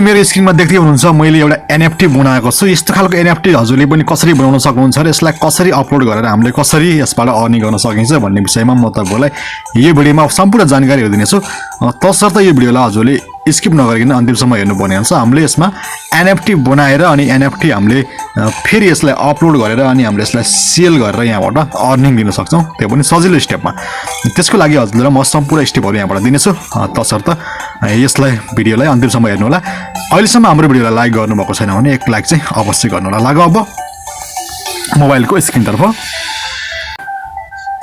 मेरो स्क्रिनमा देख्दै हुनुहुन्छ मैले एउटा एनएफटी बनाएको छु। यस्तो खालको एनएफटी हजुरले पनि कसरी बनाउन सक्नुहुन्छ र यसलाई कसरी अपलोड गरेर हामीले कसरी यसबाट अर्निङ गर्न सकिन्छ भन्ने विषयमा म तपाईलाई यो भिडियोमा सम्पूर्ण जानकारीहरू दिनेछु। तसर्थ यो भिडियोलाई हजुरले स्किप नगरिकन अन्तिमसम्म हेर्नुपर्ने हुन्छ। हामीले यसमा एनएफटी बनाएर अनि एनएफटी हामीले फेरि यसलाई अपलोड गरेर अनि हामीले यसलाई सेल गरेर यहाँबाट अर्निङ दिन सक्छौँ, त्यो पनि सजिलो स्टेपमा। त्यसको लागि हजुरलाई म सम्पूर्ण स्टेपहरू यहाँबाट दिनेछु। तसर्थ यसलाई भिडियोलाई अन्तिमसम्म हेर्नु होला। अहिलेसम्म हाम्रो भिडियोलाई लाइक गर्नुभएको छैन भने एक लाइक चाहिँ अवश्य गर्नु होला। लागु अब मोबाइलको स्क्रिनतर्फ।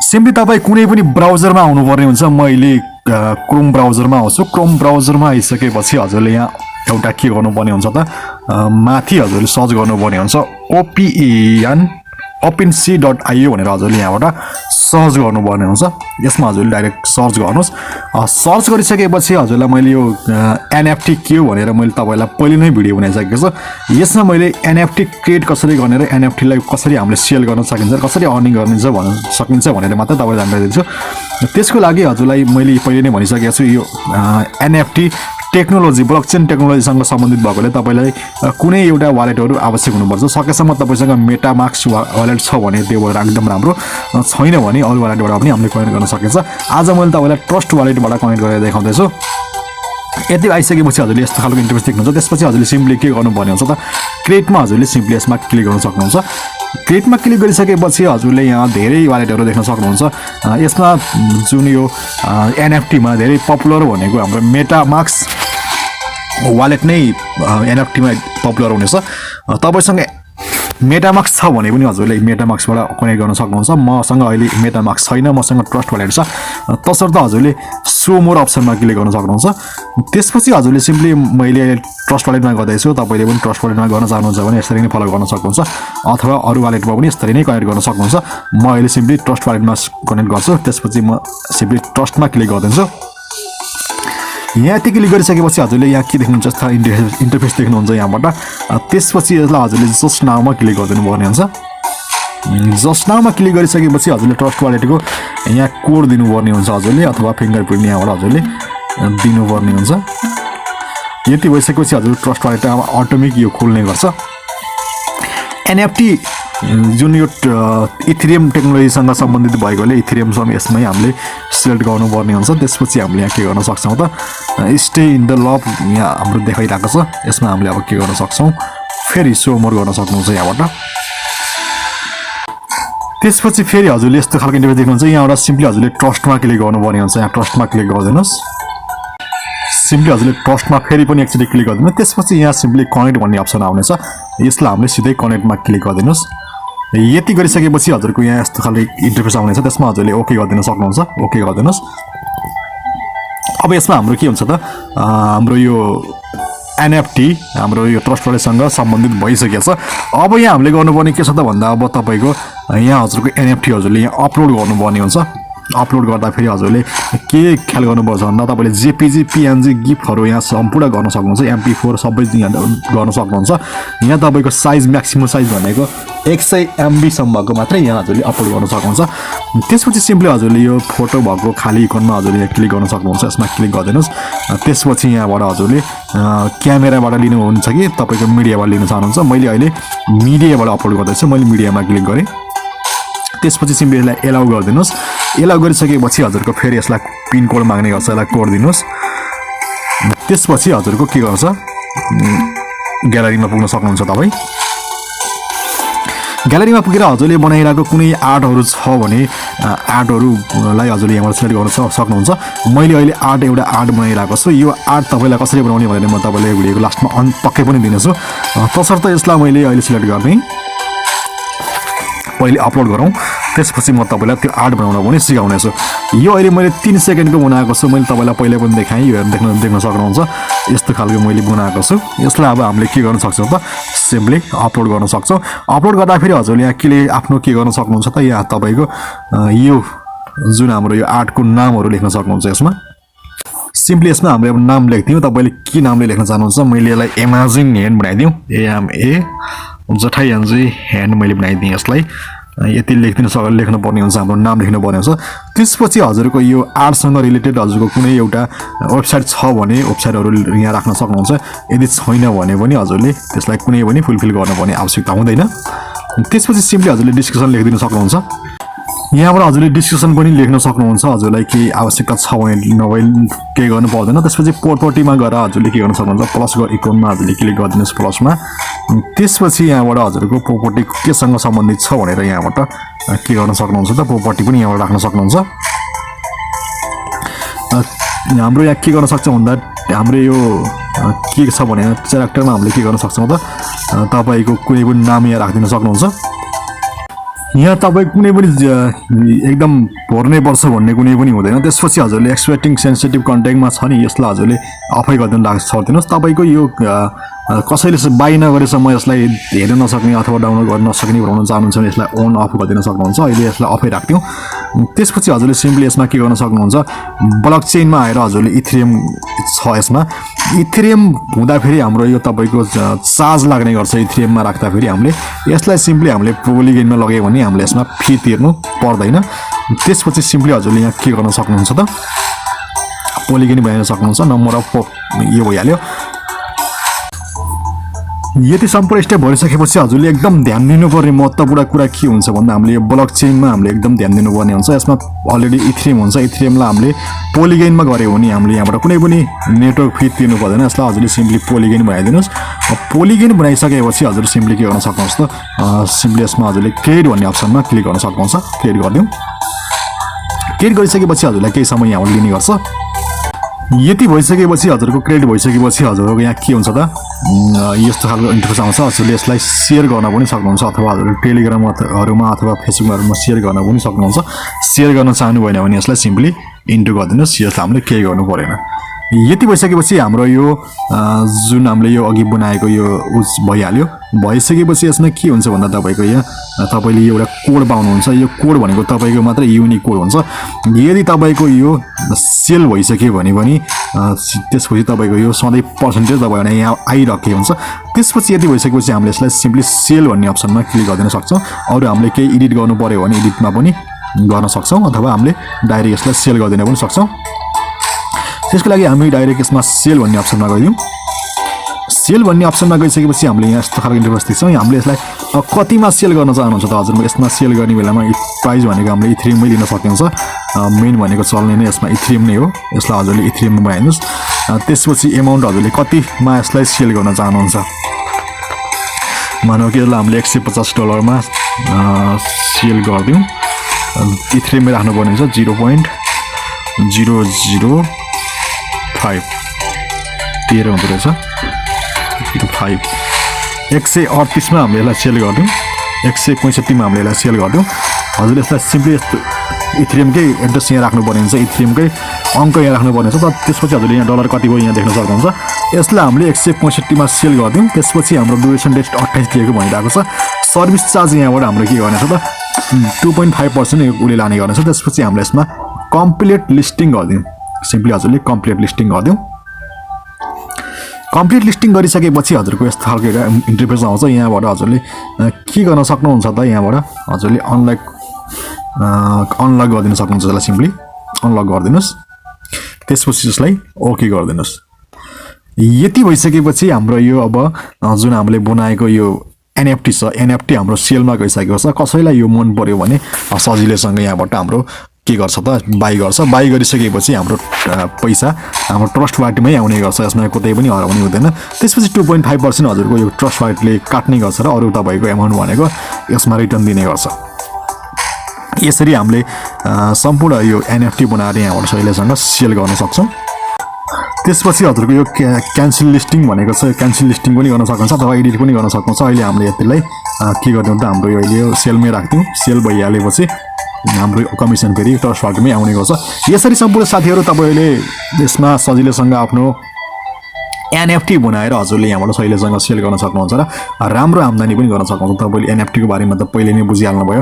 सिम्पली तपाईँ कुनै पनि ब्राउजरमा आउनुपर्ने हुन्छ। म अहिले क्रोम ब्राउजरमा आउँछु। क्रोम ब्राउजरमा आइसकेपछि हजुरले यहाँ एउटा के गर्नुपर्ने हुन्छ त माथि हजुरले सर्च गर्नुपर्ने हुन्छ opensea.io भनेर हजुरले यहाँबाट सर्च गर्नुपर्ने हुन्छ। यसमा हजुरले डाइरेक्ट सर्च गर्नुहोस्। सर्च गरिसकेपछि हजुरलाई मैले यो एनएफटी के हो भनेर मैले तपाईँलाई पहिले नै भिडियो बनाइसकेको छु। यसमा मैले एनएफटी क्रिएट कसरी गर्ने र एनएफटीलाई कसरी हामीले सेल गर्न सकिन्छ, कसरी अर्निङ गर्न सकिन्छ भनेर मात्रै तपाईँलाई जानकारी दिन्छु। त्यसको लागि हजुरलाई मैले पहिले नै भनिसकेको छु यो एनएफटी टेक्नोलोजी ब्लकचेन टेक्नोलोजीसँग सम्बन्धित भएकोले तपाईँलाई कुनै एउटा वालेटहरू आवश्यक हुनुपर्छ। सकेसम्म तपाईँसँग मेटामास्क वालेट छ भने त्यो भएर एकदम राम्रो, छैन भने अरू वालेटबाट पनि हामीले कनेक्ट गर्न सकिन्छ। आज मैले तपाईँलाई ट्रस्ट वालेटबाट कनेक्ट गरेर देखाउँदैछु। यति आइसकेपछि हजुरले यस्तो खालको इन्टरफेस देख्नुहुन्छ। त्यसपछि हजुरले सिम्पली के गर्नुपर्ने हुन्छ त क्रिएटमा हजुरले सिम्पली यसमा क्लिक गर्न सक्नुहुन्छ। क्रिएटमा क्लिक गरिसकेपछि हजुरले यहाँ धेरै वालेटहरू देख्न सक्नुहुन्छ। यसमा जुन यो एनएफटीमा धेरै पपुलर भनेको हाम्रो मेटामास्क वालेट नै एनएफटीमा पपुलर हुनेछ। तपाईँसँग मेटामास्क छ भने पनि हजुरले मेटामास्कबाट कनेक्ट गर्न सक्नुहुन्छ। मसँग अहिले मेटामास्क छैन, मसँग ट्रस्ट वालेट छ। तसर्थ हजुरले सो मोर अप्सनमा क्लिक गर्न सक्नुहुन्छ। त्यसपछि हजुरले सिम्पली मैले ट्रस्ट वालेटमा गर्दैछु, तपाईँले पनि ट्रस्ट वालेटमा गर्न चाहनुहुन्छ भने यसरी नै फलो गर्न सक्नुहुन्छ, अथवा अरू वालेटमा पनि यसरी नै कनेक्ट गर्न सक्नुहुन्छ। म अहिले सिम्पली ट्रस्ट वालेटमा कनेक्ट गर्छु। त्यसपछि म सिम्पली ट्रस्टमा क्लिक गरिदिन्छु। यहाँ यति क्लिक गरिसकेपछि हजुरले यहाँ के देख्नुहुन्छ इन्टरफेस देख्नुहुन्छ यहाँबाट। त्यसपछि यसलाई हजुरले जस्ट नाउमा क्लिक गरिदिनु पर्ने हुन्छ। जस्ट नाउमा क्लिक गरिसकेपछि हजुरले ट्रस्ट वालेटको यहाँ कोड दिनुपर्ने हुन्छ हजुरले, अथवा फिङ्गरप्रिन्ट यहाँबाट हजुरले दिनुपर्ने हुन्छ। यति भइसकेपछि हजुर ट्रस्ट वालेट अटोमेटिक यो खोल्ने गर्छ। एनएफटी जुन यो इथेरियम टेक्नोलोजीसँग सम्बन्धित भएकोले इथेरियमसँग यसमै हामीले सिलेक्ट गर्नुपर्ने हुन्छ। त्यसपछि हामीले यहाँ के गर्न सक्छौँ त स्टे इन द लभ यहाँ हाम्रो देखाइरहेको छ। यसमा हामीले अब के गर्न सक्छौँ फेरि सो मोर गर्न सक्नुहुन्छ यहाँबाट। त्यसपछि फेरि हजुरले यस्तो खालको इन्टरफेस देख्नुहुन्छ। यहाँबाट सिम्पली हजुरले ट्रस्टमा क्लिक गर्नुपर्ने हुन्छ। यहाँ ट्रस्टमा क्लिक गरिदिनुहोस्। सिम्पली हजुरले ट्रस्टमा फेरि पनि एकचोटि क्लिक गरिदिनुहोस्। त्यसपछि यहाँ सिम्पली कनेक्ट भन्ने अप्सन आउनेछ। यसलाई हामीले सिधै कनेक्टमा क्लिक गरिदिनुहोस्। यति गरिसकेपछि हजुरको यहाँ यस्तो खालको इन्टरफेस आउनेछ। त्यसमा हजुरले ओके गरिदिन सक्नुहुन्छ। ओके गरिदिनुहोस्। अब यसमा हाम्रो के हुन्छ त हाम्रो यो एनएफटी हाम्रो यो ट्रस्ट वालेटसँग सम्बन्धित भइसकेको छ। अब यहाँ हामीले गर्नुपर्ने के छ त भन्दा अब तपाईँको यहाँ हजुरको एनएफटी हजुरले यहाँ अपलोड गर्नुपर्ने हुन्छ। अपलोड गर्दा फेरि हजुरले के ख्याल गर्नुपर्छ भन्दा तपाईँले जेपिजी पिएनजी गिफ्टहरू यहाँ सम्पूर्ण गर्न सक्नुहुन्छ। MP4 सबै यहाँ गर्न सक्नुहुन्छ। यहाँ तपाईँको साइज म्याक्सिमम साइज भनेको 100 MB सम्मको मात्रै यहाँ हजुरले अपलोड गर्न सक्नुहुन्छ। त्यसपछि सिम्पली हजुरले यो फोटो भएको खाली इकोनमा हजुरले यहाँ क्लिक गर्न सक्नुहुन्छ। यसमा क्लिक गरिदिनुहोस्। त्यसपछि यहाँबाट हजुरले क्यामेराबाट लिनुहुन्छ कि तपाईँको मिडियाबाट लिन चाहनुहुन्छ। मैले अहिले मिडियाबाट अपलोड गर्दैछु। मैले मिडियामा क्लिक गरेँ। त्यसपछि सिम्पली यसलाई एलाउ गरिदिनुहोस्। एलाउ गरिसकेपछि हजुरको फेरि यसलाई पिन कोड माग्ने गर्छ। यसलाई कोड दिनुहोस्। त्यसपछि हजुरको के गर्छ ग्यालरीमा पुग्न सक्नुहुन्छ। तपाईँ ग्यालरीमा पुगेर हजुरले बनाइरहेको कुनै आर्टहरू छ भने आर्टहरूलाई हजुरले यहाँबाट सेलेक्ट गर्न सक्नुहुन्छ। मैले अहिले एउटा आर्ट बनाइरहेको छु। यो आर्ट तपाईँलाई कसरी बनाउने भनेर म तपाईँलाई भिडियोको लास्टमा पक्कै पनि दिनेछु। तसर्थ यसलाई मैले अहिले सिलेक्ट गर्ने पहिले अपलोड गरौँ। त्यसपछि म तपाईँलाई त्यो आर्ट बनाउन पनि सिकाउनेछु। यो अहिले मैले 3 सेकेन्डको बनाएको छु। मैले तपाईँलाई पहिले पनि देखाएँ। यो देख्न सक्नुहुन्छ। यस्तो खालको मैले बनाएको छु। यसलाई अब हामीले के गर्न सक्छौँ त सिम्पली अपलोड गर्न सक्छौँ। अपलोड गर्दाखेरि हजुरले यहाँ आफ्नो के गर्न सक्नुहुन्छ त यहाँ तपाईँको यो जुन हाम्रो यो आर्टको नामहरू लेख्न सक्नुहुन्छ। यसमा सिम्पली यसमा हामीले अब नाम लेख्दियौँ। तपाईँले के नामले लेख्न चाहनुहुन्छ। मैले यसलाई एमाजिङ ह्यान्ड बनाइदिउँ। AMA जठाइएनजी ह्यान्ड मैले बनाइदिएँ यसलाई। यति लेख्नु पर्ने हुन्छ हाम्रो नाम लेख्नु पर्ने हुन्छ त्यसपछि हजुरको यो आर्टसँग रिलेटेड हजुरको कुनै एउटा वेबसाइट छ भने वेबसाइटहरु यहाँ राख्न सक्नुहुन्छ यदि छैन भने पनि हजुरले त्यसलाई कुनै पनि फुलफिल गर्नुपर्ने आवश्यकता हुँदैन त्यसपछि सिम्पली हजुरले डिस्क्रिप्सन लेखिदिन सक्नुहुन्छ यहाँबाट हजुरले डिस्क्रिप्सन पनि लेख्न सक्नुहुन्छ हजुरलाई के आवश्यकता छ भने नभए के गर्नु पर्दैन त्यसपछि प्रोपर्टीमा गएर हजुरले के गर्न सक्नुहुन्छ प्लस इकोनमा हजुरले क्लिक गरिदिनुस् प्लसमा त्यसपछि यहाँबाट हजुरको प्रोपर्टी केसँग सम्बन्धित छ भनेर यहाँबाट के गर्न सक्नुहुन्छ त प्रोपर्टी पनि यहाँबाट राख्न सक्नुहुन्छ हाम्रो यहाँ के गर्न सक्छ भन्दा हाम्रो यो के छ भने क्यारेक्टरमा हामीले के गर्न सक्छौं त तपाईको कुनै पनि नाम यहाँ राख्दिन सक्नुहुन्छ यहाँ तपाई कुनै पनि एकदम भर्नै पर्छ भन्ने कुनै पनि हुँदैन त्यसपछि हजुरले एक्सपेक्टिङ सेन्सिटिभ कन्टेन्टमा छ नि यसलाई हजुरले अफै गर्दिन छोड्दिनुस् तपाईको यो कसैले बाइ नगरेसम्म यसलाई हेर्न नसक्ने अथवा डाउनलोड गर्न नसक्ने बनाउन चाहनुहुन्छ भने यसलाई अन अफ गरिदिन सक्नुहुन्छ अहिले यसलाई अफै राख्दियौ त्यसपछि हजुरले सिम्पली यसमा के गर्न सक्नुहुन्छ ब्लकचेनमा आएर हजुरले इथेरियम छ यसमा इथेरियम हुँदा फेरि हाम्रो यो तपाईको चार्ज लाग्ने गर्छ इथेरियममा राख्दा फेरि हामीले यसलाई सिम्पली हामीले पोलिगनमा लगायो भने हामीले यसमा फी तिर्नु पर्दैन त्यसपछि सिम्पली हजुरले यहाँ के गर्न सक्नुहुन्छ त पोलिगन बनाउन सक्नुहुन्छ नम्बर अफ यो भइहाल्यो यति सम्पूर्ण स्टेप भइसकेपछि हजुरले एकदम ध्यान दिनुपर्ने महत्त्वपूर्ण कुरा के हुन्छ भन्दा हामीले यो ब्लकचेनमा हामीले एकदम ध्यान दिनुपर्ने हुन्छ यसमा अलरेडी इथेरियम हुन्छ इथेरियमलाई हामीले पोलिगनमा गर्यो भने हामीले यहाँबाट कुनै पनि नेटवर्क फी तिर्नु पर्दैन यसलाई हजुरले सिम्पली पोलिगन बनाइदिनुस् पोलिगन बनाइसकेपछि हजुर सिम्पली के गर्न सक्नुहुन्छ त सिम्पली यसमा हजुरले क्रिएट भन्ने अप्सनमा क्लिक गर्न सक्नुहुन्छ क्रिएट गरिदिउँ क्रिएट गरिसकेपछि हजुरलाई केही समय यहाँबाट लिने गर्छ यति भइसकेपछि हजुरको क्रिएट भइसकेपछि हजुरको यहाँ के हुन्छ त यस्तो खालको इन्टरफेस आउँछ हजुरले यसलाई शेयर गर्न पनि सक्नुहुन्छ अथवा हजुरले टेलिग्रामहरुमा अथवा फेसबुकहरुमा शेयर गर्न पनि सक्नुहुन्छ शेयर गर्न चाहनु भएन भने यसलाई सिम्पली इन्टर गरिदिनुस् यसलाई हामीले केही गर्नु पर्दैन यति भइसकेपछि हाम्रो यो जुन हामीले यो अघि बनाएको यो उस भइहाल्यो भइसकेपछि यसमा के हुन्छ भन्दा तपाईको यहाँ तपाईले एउटा कोड पाउनुहुन्छ यो कोड भनेको तपाईको मात्र युनिक कोड हुन्छ यदि तपाईको यो सेल भइसक्यो भने पनि त्यसपछि तपाईको यो सधैँ पर्सेन्टेज तपाईहरुले यहाँ आइराखेको हुन्छ त्यसपछि यदि भइसकेपछि हामीले यसलाई सिम्पली सेल भन्ने अप्सनमा क्लिक गरिदिन सक्छौं अरु हामीले केही एडिट गर्नु पर्यो भने एडिटमा पनि गर्न सक्छौं अथवा हामीले डाइरेक्ट यसलाई सेल गरिदिन पनि सक्छौं त्यसको लागि हामी डाइरेक्ट यसमा सेल भन्ने अप्सनमा गइदियौ सेल भन्ने अप्सनमा गइसकेपछि हामीले यहाँ यस्तो खालको इन्टरफेस देख्छौं हामीले यसलाई कतिमा सेल गर्न चाहनुहुन्छ त हजुरले यसमा सेल गर्ने बेलामा प्राइस भनेको हामीले इथेरियममै लिन सक्नुहुन्छ मेन भनेको चल्ने नै यसमा इथेरियम नै हो यसलाई हजुरले इथेरियममा बनाइदिनुस् त्यसपछि एमाउन्ट हजुरले कतिमा यसलाई सेल गर्न चाहनुहुन्छ मानौ कि यसलाई हामीले $150 मा सेल गर्दियौ इथेरियममै राख्नु पर्ने हुन्छ 0.005 13 हुँदो रहेछ 05 138 मा हामीले यसलाई सेल गर्दियौ 165 मा हामीले यसलाई सेल गर्दियौ हजुरले यसलाई सिम्पली इथेरियमकै एड्रेस यहाँ राख्नु पर्ने हुन्छ इथेरियमकै अंक यहाँ राख्नु पर्ने हुन्छ त्यसपछि हजुरले यहाँ डलर कति भयो यहाँ देख्न सक्नुहुन्छ यसलाई हामीले 165 मा सेल गर्दियौ त्यसपछि हाम्रो ड्युरेसन डेट 28 दिएको भनिरहेको छ सर्भिस चार्ज यहाँबाट हाम्रो के गर्नेछ त 2.5% उले लाने गर्नेछ त्यसपछि हामीले यसमा कम्प्लिट लिस्टिङ गर्दियौ सिम्पली हजुरले कम्प्लिट लिस्टिङ गर्दियौ कम्प्लिट लिस्टिङ गरिसकेपछि हजुरको यस्तो खालको एउटा इन्टरफेस आउँछ यहाँबाट हजुरले के गर्न सक्नुहुन्छ त यहाँबाट हजुरले अनलक गरिदिन सक्नुहुन्छ यसलाई सिम्पली अनलक गरिदिनुस् त्यसपछि यसलाई ओके गरिदिनुस् यति भइसकेपछि हाम्रो यो अब जुन हामीले बनाएको यो NFT छ NFT हाम्रो सेलमा गइसकेको छ कसैलाई यो मन पर्यो भने सजिलैसँग यहाँबाट हाम्रो के गर्छ त बाइ गर्छ बाइ गरिसकेपछि हाम्रो पैसा हाम्रो ट्रस्ट वालेटमै आउने गर्छ यसमा कतै पनि हराउने हुँदैन त्यसपछि 2.5% हजुरको यो ट्रस्ट वालेटले काट्ने गर्छ र अरु तपाईको अमाउन्ट भनेको यसमा रिटर्न दिने गर्छ यसरी हामीले सम्पूर्ण यो NFT बनाएर यहाँबाट सजिलैसँग सेल गर्न सक्छौं त्यसपछि हजुरको यो क्यान्सल लिस्टिङ भनेको छ क्यान्सल लिस्टिङ पनि गर्न सक्नुहुन्छ अथवा एडिट पनि गर्न सक्नुहुन्छ अहिले हामीले यतिलाई के गर्दियौ त हाम्रो यो अहिले सेलमै राख्दियौ सेल भइहालेपछि हाम्रो कमिसन फेरि ट्रस्ट वालेटमै आउने गर्छ यसरी सम्पूर्ण साथीहरु तपाईले यसमा सजिलैसँग आफ्नो NFT बनाएर हजुरले यहाँबाट सजिलैसँग सेल गर्न सक्नुहुन्छ र राम्रो आम्दानी पनि गर्न सक्नुहुन्छ तपाईले NFT को बारेमा त पहिले नै बुझिहाल्नु भयो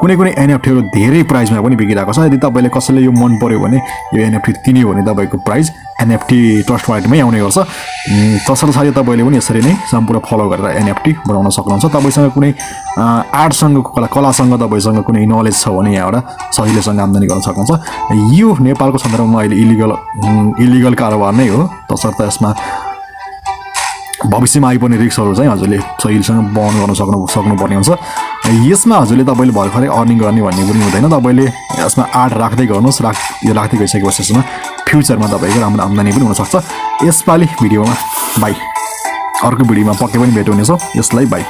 कुनै कुनै NFT हरु धेरै प्राइसमा पनि बिकिरहेको छ यदि तपाईले कसैले यो मन पर्यो भने यो NFT किन्यो भने तपाईको प्राइस NFT ट्रस्ट वालेटमै आउने गर्छ। तसर्थ साथै तपाईँले पनि यसरी नै सम्पूर्ण फलो गरेर NFT बनाउन सक्नुहुन्छ। तपाईँसँग कुनै आर्टसँग कलासँग तपाईँसँग कुनै नलेज छ भने यहाँबाट सजिलैसँग आम्दानी गर्न सक्नुहुन्छ। यो नेपालको सन्दर्भमा अहिले इलिगल कारोबार नै हो। तसर्थ यसमा भविष्यमा आइपर्ने रिस्कहरू चाहिँ हजुरले सजिलैसँग बहन गर्न सक्नुपर्ने हुन्छ। यसमा हजुरले तपाईँले भर्खरै अर्निङ गर्ने भन्ने पनि हुँदैन। तपाईँले यसमा आर्ट राख्दै गर्नुहोस्। यो राख्दै गइसकेपछि यसमा फ्युचरमा तपाईँको राम्रो आम्दानी पनि हुनसक्छ। यसपालि भिडियोमा बाई, अर्को भिडियोमा पक्कै पनि भेट हुनेछौँ। यसलाई बाई।